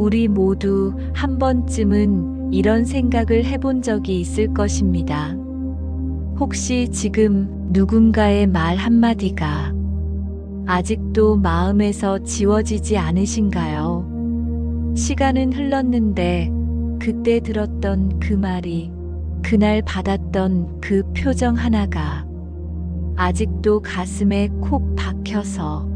우리 모두 한 번쯤은 이런 생각을 해본 적이 있을 것입니다. 혹시 지금 누군가의 말 한마디가 아직도 마음에서 지워지지 않으신가요? 시간은 흘렀는데 그때 들었던 그 말이, 그날 받았던 그 표정 하나가 아직도 가슴에 콕 박혀서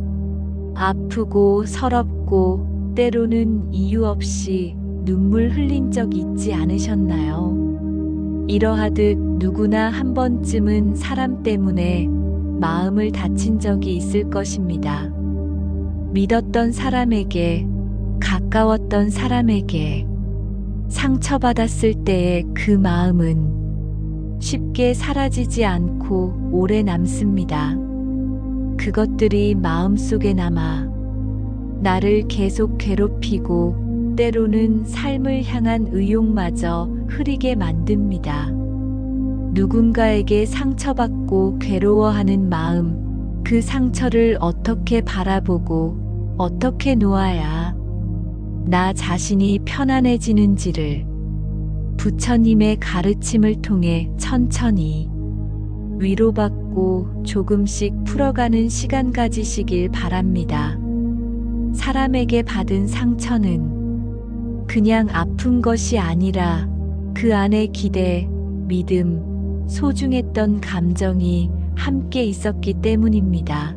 아프고 서럽고 때로는 이유 없이 눈물 흘린 적 있지 않으셨나요? 이러하듯 누구나 한 번쯤은 사람 때문에 마음을 다친 적이 있을 것입니다. 믿었던 사람에게, 가까웠던 사람에게 상처받았을 때의 그 마음은 쉽게 사라지지 않고 오래 남습니다. 그것들이 마음속에 남아 나를 계속 괴롭히고 때로는 삶을 향한 의욕마저 흐리게 만듭니다. 누군가에게 상처받고 괴로워하는 마음, 그 상처를 어떻게 바라보고 어떻게 놓아야 나 자신이 편안해지는지를 부처님의 가르침을 통해 천천히 위로받고 조금씩 풀어가는 시간 가지시길 바랍니다. 사람에게 받은 상처는 그냥 아픈 것이 아니라 그 안에 기대, 믿음, 소중했던 감정이 함께 있었기 때문입니다.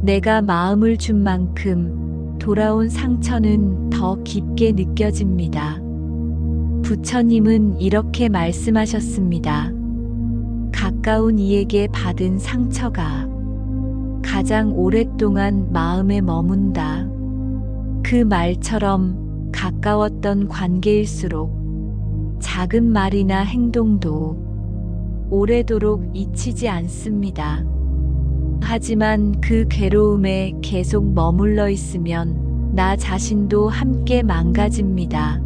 내가 마음을 준 만큼 돌아온 상처는 더 깊게 느껴집니다. 부처님은 이렇게 말씀하셨습니다. 가까운 이에게 받은 상처가 가장 오랫동안 마음에 머문다. 그 말처럼 가까웠던 관계일수록 작은 말이나 행동도 오래도록 잊히지 않습니다. 하지만 그 괴로움에 계속 머물러 있으면 나 자신도 함께 망가집니다.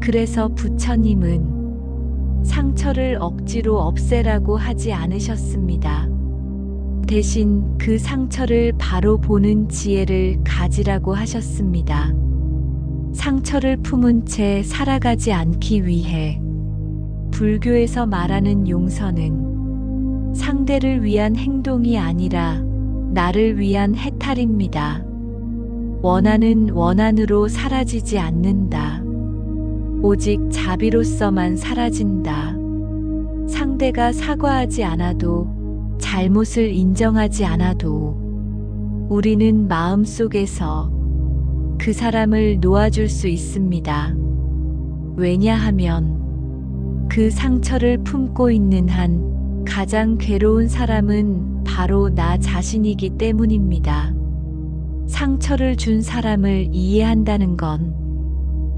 그래서 부처님은 상처를 억지로 없애라고 하지 않으셨습니다. 대신 그 상처를 바로 보는 지혜를 가지라고 하셨습니다. 상처를 품은 채 살아가지 않기 위해 불교에서 말하는 용서는 상대를 위한 행동이 아니라 나를 위한 해탈입니다. 원한은 원한으로 사라지지 않는다. 오직 자비로서만 사라진다. 상대가 사과하지 않아도, 잘못을 인정하지 않아도 우리는 마음속에서 그 사람을 놓아줄 수 있습니다. 왜냐하면 그 상처를 품고 있는 한 가장 괴로운 사람은 바로 나 자신이기 때문입니다. 상처를 준 사람을 이해한다는 건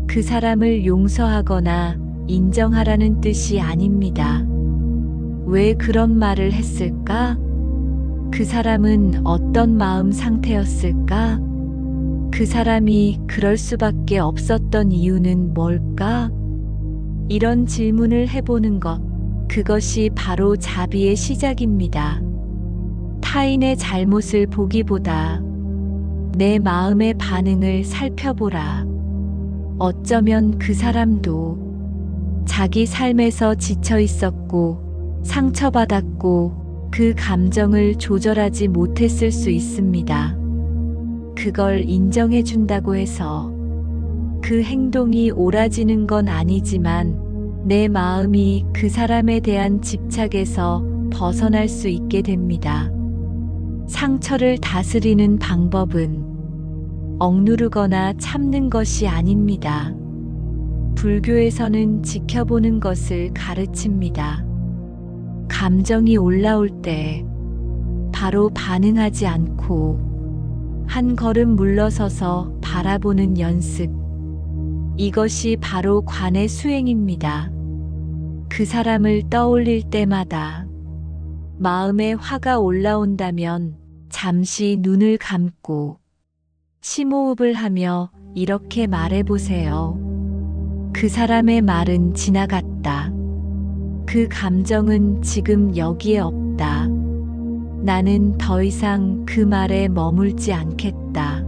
그 사람을 용서하거나 인정하라는 뜻이 아닙니다. 왜 그런 말을 했을까? 그 사람은 어떤 마음 상태였을까? 그 사람이 그럴 수밖에 없었던 이유는 뭘까? 이런 질문을 해보는 것, 그것이 바로 자비의 시작입니다. 타인의 잘못을 보기보다 내 마음의 반응을 살펴보라. 어쩌면 그 사람도 자기 삶에서 지쳐 있었고 상처받았고 그 감정을 조절하지 못했을 수 있습니다. 그걸 인정해 준다고 해서 그 행동이 옳아지는 건 아니지만 내 마음이 그 사람에 대한 집착에서 벗어날 수 있게 됩니다. 상처를 다스리는 방법은 억누르거나 참는 것이 아닙니다. 불교에서는 지켜보는 것을 가르칩니다. 감정이 올라올 때 바로 반응하지 않고 한 걸음 물러서서 바라보는 연습. 이것이 바로 관의 수행입니다. 그 사람을 떠올릴 때마다 마음에 화가 올라온다면 잠시 눈을 감고 심호흡을 하며 이렇게 말해보세요. 그 사람의 말은 지나갔다. 그 감정은 지금 여기에 없다. 나는 더 이상 그 말에 머물지 않겠다.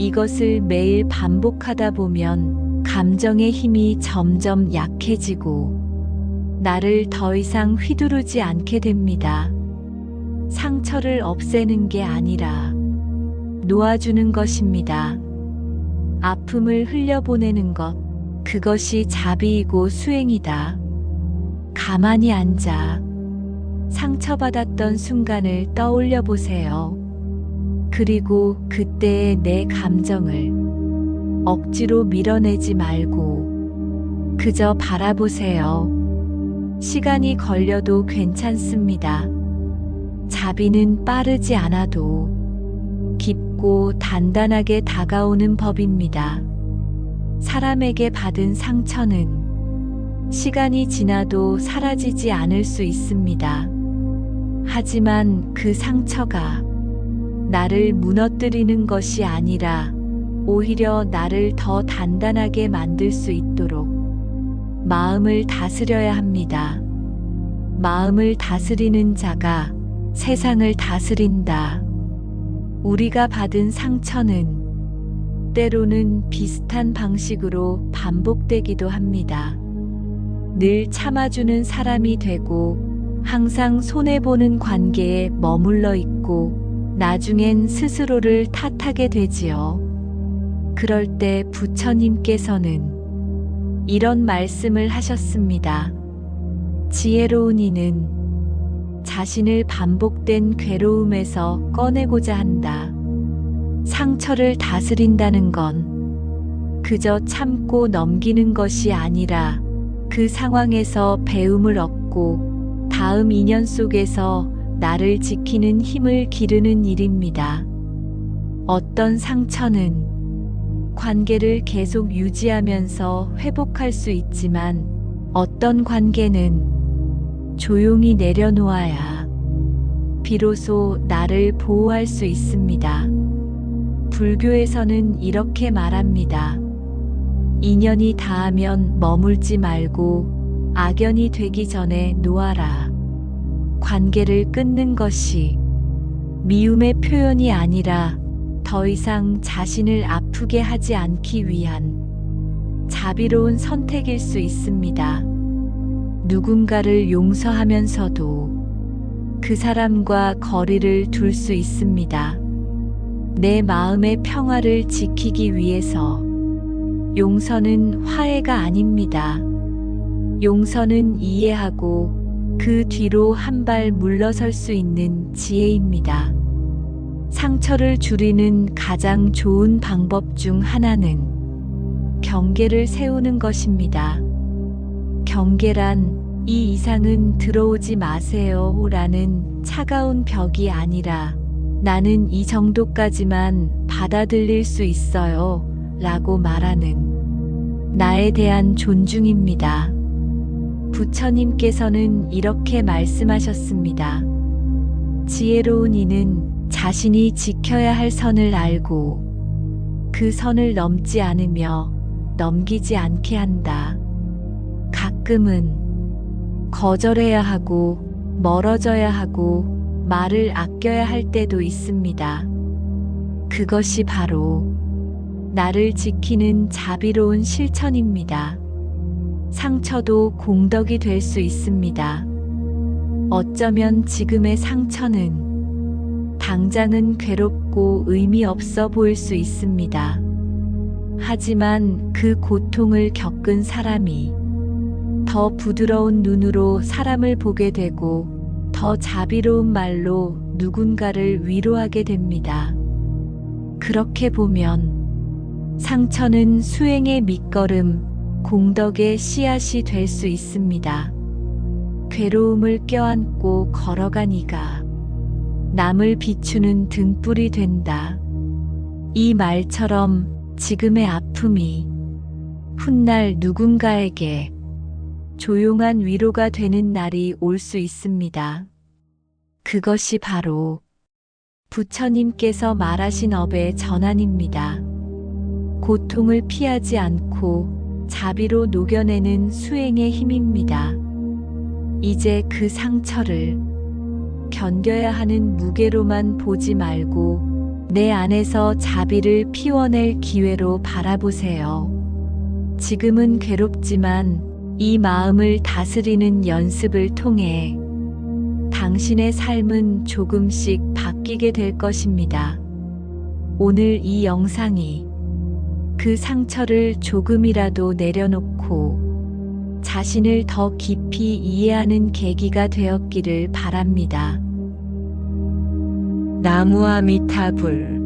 이것을 매일 반복하다 보면 감정의 힘이 점점 약해지고 나를 더 이상 휘두르지 않게 됩니다. 상처를 없애는 게 아니라 놓아주는 것입니다. 아픔을 흘려보내는 것, 그것이 자비이고 수행이다. 가만히 앉아 상처받았던 순간을 떠올려 보세요. 그리고 그때의 내 감정을 억지로 밀어내지 말고 그저 바라보세요. 시간이 걸려도 괜찮습니다. 자비는 빠르지 않아도 깊고 단단하게 다가오는 법입니다. 사람에게 받은 상처는 시간이 지나도 사라지지 않을 수 있습니다. 하지만 그 상처가 나를 무너뜨리는 것이 아니라 오히려 나를 더 단단하게 만들 수 있도록 마음을 다스려야 합니다. 마음을 다스리는 자가 세상을 다스린다. 우리가 받은 상처는 때로는 비슷한 방식으로 반복되기도 합니다. 늘 참아주는 사람이 되고 항상 손해보는 관계에 머물러 있고 나중엔 스스로를 탓하게 되지요. 그럴 때 부처님께서는 이런 말씀을 하셨습니다. 지혜로운 이는 자신을 반복된 괴로움에서 꺼내고자 한다. 상처를 다스린다는 건 그저 참고 넘기는 것이 아니라 그 상황에서 배움을 얻고 다음 인연 속에서 나를 지키는 힘을 기르는 일입니다. 어떤 상처는 관계를 계속 유지하면서 회복할 수 있지만 어떤 관계는 조용히 내려놓아야 비로소 나를 보호할 수 있습니다. 불교에서는 이렇게 말합니다. 인연이 닿으면 머물지 말고 악연이 되기 전에 놓아라. 관계를 끊는 것이 미움의 표현이 아니라 더 이상 자신을 아프게 하지 않기 위한 자비로운 선택일 수 있습니다. 누군가를 용서하면서도 그 사람과 거리를 둘 수 있습니다. 내 마음의 평화를 지키기 위해서 용서는 화해가 아닙니다. 용서는 이해하고 그 뒤로 한 발 물러설 수 있는 지혜입니다. 상처를 줄이는 가장 좋은 방법 중 하나는 경계를 세우는 것입니다. 경계란 이 이상은 들어오지 마세요 라는 차가운 벽이 아니라 나는 이 정도까지만 받아들일 수 있어요 라고 말하는 나에 대한 존중입니다. 부처님께서는 이렇게 말씀하셨습니다. 지혜로운 이는 자신이 지켜야 할 선을 알고 그 선을 넘지 않으며 넘기지 않게 한다. 가끔은 거절해야 하고 멀어져야 하고 말을 아껴야 할 때도 있습니다. 그것이 바로 나를 지키는 자비로운 실천입니다. 상처도 공덕이 될 수 있습니다. 어쩌면 지금의 상처는 당장은 괴롭고 의미 없어 보일 수 있습니다. 하지만 그 고통을 겪은 사람이 더 부드러운 눈으로 사람을 보게 되고 더 자비로운 말로 누군가를 위로하게 됩니다. 그렇게 보면 상처는 수행의 밑거름, 공덕의 씨앗이 될 수 있습니다. 괴로움을 껴안고 걸어간 이가 남을 비추는 등불이 된다. 이 말처럼 지금의 아픔이 훗날 누군가에게 조용한 위로가 되는 날이 올 수 있습니다. 그것이 바로 부처님께서 말하신 업의 전환입니다. 고통을 피하지 않고 자비로 녹여내는 수행의 힘입니다. 이제 그 상처를 견뎌야 하는 무게로만 보지 말고 내 안에서 자비를 피워낼 기회로 바라보세요. 지금은 괴롭지만 이 마음을 다스리는 연습을 통해 당신의 삶은 조금씩 바뀌게 될 것입니다. 오늘 이 영상이 그 상처를 조금이라도 내려놓고 자신을 더 깊이 이해하는 계기가 되었기를 바랍니다. 나무아미타불.